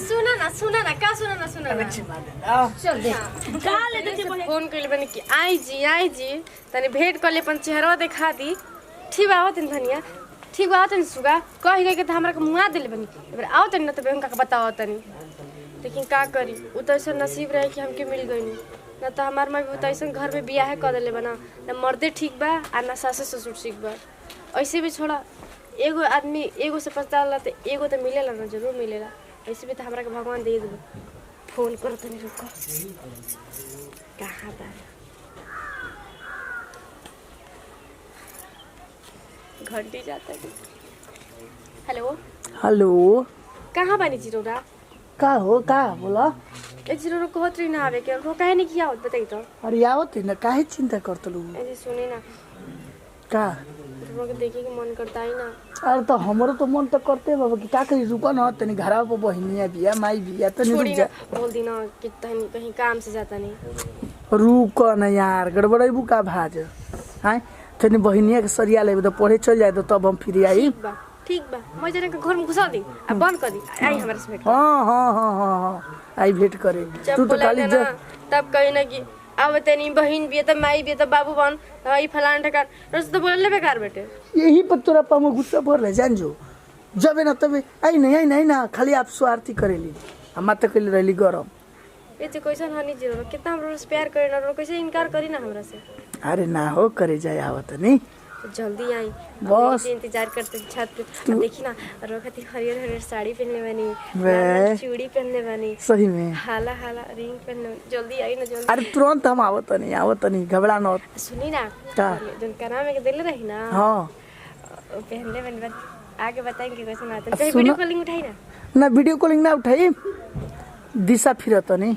सुना ना का सुना ना चल दे का ले दे फोन कइले बनी कि आई जी तनी भेंट कर ले अपन चेहरा दिखा दी ठीक बात है धनिया ठीक बात है सुगा कह गए कि हमरा के मुआ देले बनी एबर आओ तनी न त बैंक का बताओ तनी लेकिन का करी उ त ऐसा नसीब रहे कि हमके मिल गई न त हमार मां भी ऐसा घर में बियाह कर देले बना न मर्दे ठीक बा आ न सास ससुर ठीक बा ऐसे भी छोड़ा एगो आदमी एगो से पछताला त एगो त मिलेला न जरूर मिलेला ऐसे भी त हमरा के भगवान दे देबे फोन कर तनी रुको कहां बा घंटी जाता है हेलो हेलो कहां बानी जीरोरा का हो का बोला ए जीरोरा कहत रही ना आवे के रो काहे नहीं किया होत बताई तो अरे आवत न काहे चिंता करतलू ए जी सुने ना का रो के देखे के मन करता ही ना अरे तो हमरो तो मन तो करते बाबा कि का करी रुको न तनी घरा पे बहिनिया बिया माई बिया तनी रुक जा बोल दी ना कि तनी कहीं काम से जाता नहीं रुको न यार गड़बड़ाइबू का भाज हां तनी बहिनिया के सरिया लेबे तो पढ़े चल जाए तो तब हम फिर आई ठीक बा मैं जने के घर में घुसा दी आ बंद कर दी आई हमरा से भेंट हां आई भेंट करे तू तो खाली तब कहीं ना कि अब तनी बहन भी त माई भी त बाबू बन ई फलान ठकान रस तो बोलले बेकार बेटे यही पर तोरा पा में गुस्सा भर ले जान जो जबे न तबे आई नहीं ना खाली आप स्वार्थी करेली हम त कइले रहली गरम ए जे कैसन हनी जीरो कितना हमरा से प्यार करे ना कैसे इनकार करी ना हमरा से अरे ना हो करे जाए आवत नहीं तो जल्दी आई बस इंतजार करते छत पे देखी ना रोखती हरियर साड़ी पहनले बानी चूड़ी पहनले बानी सही में हाला रिंग पहनले जल्दी आई ना जल्दी अरे तुरंत हम आवत नहीं घबरा न सुनी ना का जन करा में के देले रही ना हां पहनले बानी बस आगे बताएंगे कैसे आता है वीडियो कॉलिंग उठाई ना वीडियो कॉलिंग ना उठाई दिशा फिरत नहीं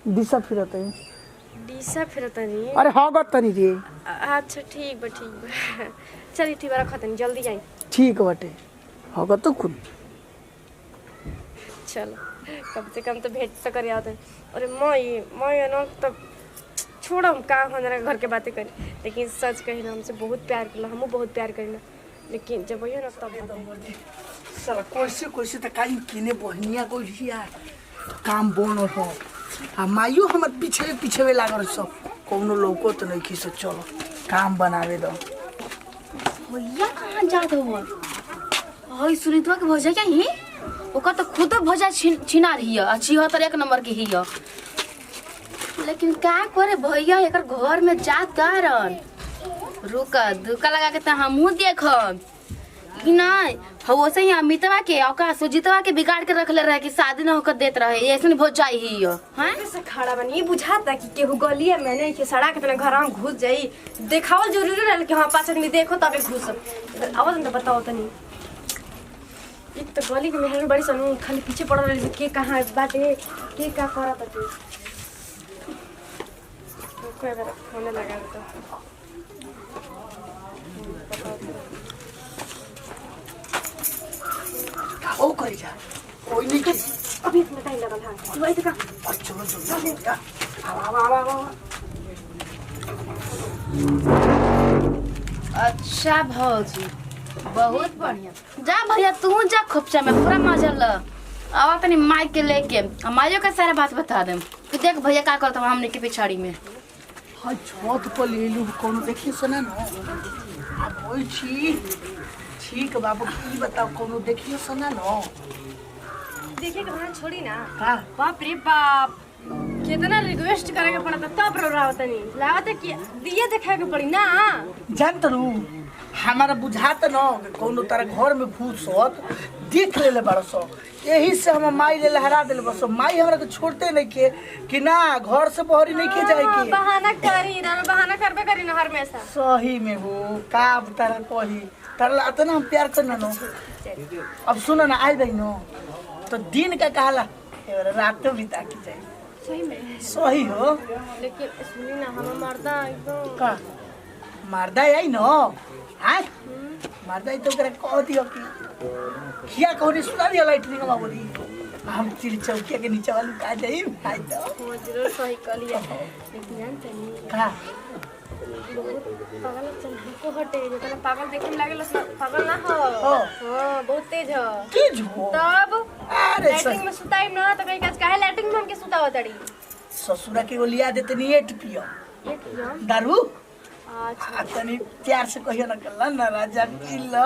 दिशा फिरत नहीं अरे हगत तनी रे अच्छा ठीक बा चल ठीक बा रखत नहीं जल्दी जाई ठीक बाटे हगत तो खुद चलो कम से कम तो भेंट तो कर आवत अरे मैं ना तो छोड़ हम का हमरा घर के बातें करी लेकिन सच कही ना हमसे बहुत प्यार करला हमहू बहुत प्यार करीना लेकिन जब वही ना तब साला कैसे त काई किने बहनिया को हिया काम बोनो हो आ माइयो हमर पीछे लागल सब कोनो लोको तो नहीं खिस चलो काम बनावे दो भैया कहां जात हो हई सुनीतवा के भौजा क्या ही ओका तो खुद भौजा छिना रही है 76 नंबर के ही लेकिन का करे भैया एकर घर में जात कारण रुका दुका लगा के त हमहू देखब कि नहीं हो वैसे ही अमितवा के औका सुजीतवा के बिगाड़ के रखले रहे कि शादी न होकर देत रहे ऐसे नहीं भौजाई ही हैं कैसे खड़ा बनी बुझाता कि केहू गलिया में नहीं कि सड़क पे घर में घुस जाई देखावल जरूरी रहे कि हां 5 आदमी देखो तबे घुस आवाज न बताओ तनी एक तो गली के मेहर बड़ी सन खाली पीछे पड़ रही के कहां बाटे के का करत है कोई बार फोन लगा तो ओ करे जा कोई नहीं अभी इतना टाइम लगा हां तू ऐसे का चलो आवा अच्छा भौजी बहुत बढ़िया जा भैया तू जा खोपचा में पूरा मजा ल आवा तनी माइक के लेके माइयो का सारा बात बता देम कि देख भैया का करत हमने के पिछाड़ी में हां छत पर ले लू कोनो देखी सुना न आ बोल छी ठीक बाबू की बताओ कोनो देखियो सुना न देखे के वहां छोड़ी ना का बाप रे बाप कितना रिक्वेस्ट करे के पड़ता तब प्रोग्राम तनी लागत कि दिए देखाए के पड़ी ना जानत रू हमारा बुझात न कोनो तारा घर में घुसत देख लेले बड़सो यही से हम माई ले लहरा देले बस माई हमरा के छोड़ते नहीं के कि ना घर से बहरी नहीं के जाए के बहाना करी ना बहाना करबे करी ना हमेशा सही में हो का तारा कही तारा इतना हम प्यार करना न अब सुनो ना आई बहिनो तो दिन का कहला रात बिता के जाए सही में सही हो लेकिन सुनी ना हम मर्दा एकदम का मर्दा आई न हां मर्दा तो करे कह दियो कि किया कहनी सुना दिया लाइटनिंग में बोली हम चिड़ चौकिया के नीचे वाली का जाई खाई तो वो जरूर सही कलिया लेकिन जानते नहीं का पागल हमको हटे जो तना पागल देखे में लागेला पागल ना हो हां बहुत तेज हो तेज हो तब अरे लाइटिंग में सुताई ना तो कहीं काहे लाइटिंग में हमके सुताव तड़ी ससुरा के वो लिया देते नहीं एट पियो ये किया दारू अच्छा तनी प्यार से कहियो ना कल्ला ना राजा पी लो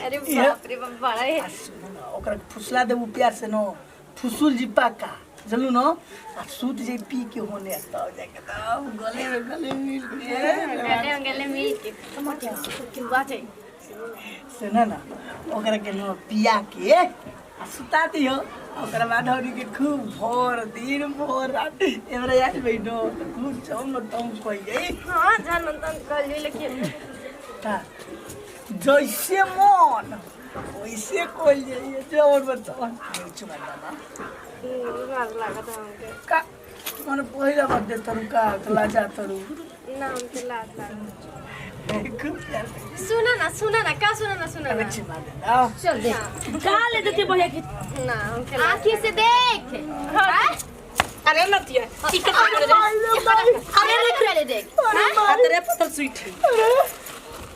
अरे बाप रे बाप बड़ा है ओकरा फुसला देबू प्यार से नो फुसुल जी पाका चलू न सूत जे पी के होने आता हो जाके तब गले मिल के गले मिल के टमाटर की बाजे सुना ना ओकरा के न पिया के आ सुता दियो ओकरा बाद हरी के खूब भोर दिन भोर रात एमरा याद बैठो खूब चम तम कोई हां जान मन तन कल जे लेकिन ता जैसे मन वैसे कोई जाइए जोर बताओ चुमा ना लाज लागत हमके का मन पहिला बार दे तरू का लाजा तरू ना हमके लाज लागत खूब प्यार सुना ना का सुना ना चिमा दे ना चल दे का ले देते भैया की ना हमके आंखी से देख अरे नतिया टिकट कर दे अरे ले देख अरे पत्थर स्वीट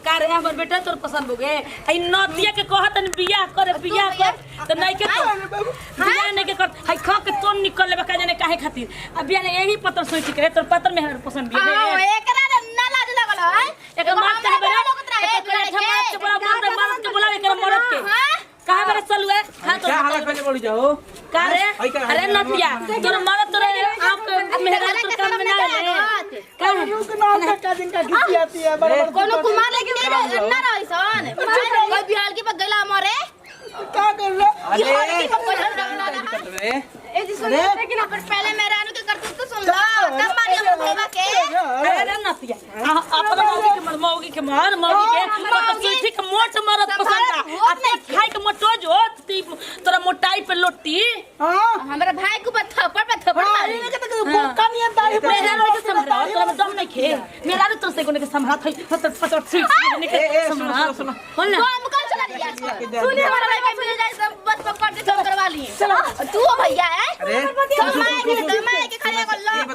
का रे हमर बेटा तोर पसंद हो गए आई नतिया के कहत न बियाह कर त नहीं के बियाह नहीं के कर हाय खा के तोन निकल लेबा का जाने काहे खातिर अब बियाह यही पत्थर स्वीट के तोर पत्थर में पसंद भी है एकरा ना लाज लगल है एक मार चाहे बड़ा एक समाज के बड़ा मर्द के बुलावे के मरद के कहां बड़ा चलू है हां तो क्या हालत पहले बोली जाओ का रे अरे नतिया तोर मरद तोरे आप मेहरान तोर काम में ना ले का रुक ना का दिन का खिसी आती है बराबर कोनो कुमार लेके नहीं ना रहिसन कोई बिहार की पगला मरे क्या कर रहे रे ए जी सुन लेकिन पर पहले मेहरानू के करतूत तो सुन लो तब मारी हम भैया के अरे नतिया अपन मौगी के मार मौगी के तो सुई के मोट मरद पसंद आ ते खाई के मोटो जो तोरा मोटाई पे लोटी हां हमारे भाई को थप्पड़ मारी कनिया दाई मेहरान के संभरा तोरा दम नहीं खे मेहरान तो से कोने के संभरा थई पतर सुई के संभरा बोल ना हम कल चला दिया सुनिए हमारा भाई का मिल जाए सब बस पकड़ के सब करवा लिए चलो तू भैया है अरे दमाए के खड़े कर लो ये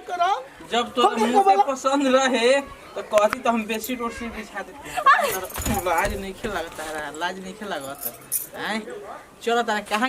करो जब तो मुंह पे पसंद रहे तो कहती तो हम बेडशीट उडशीट बिछा देते लाज नहीं खेल लगता है लाज नहीं खेल लगता है चलो तारा कहाँ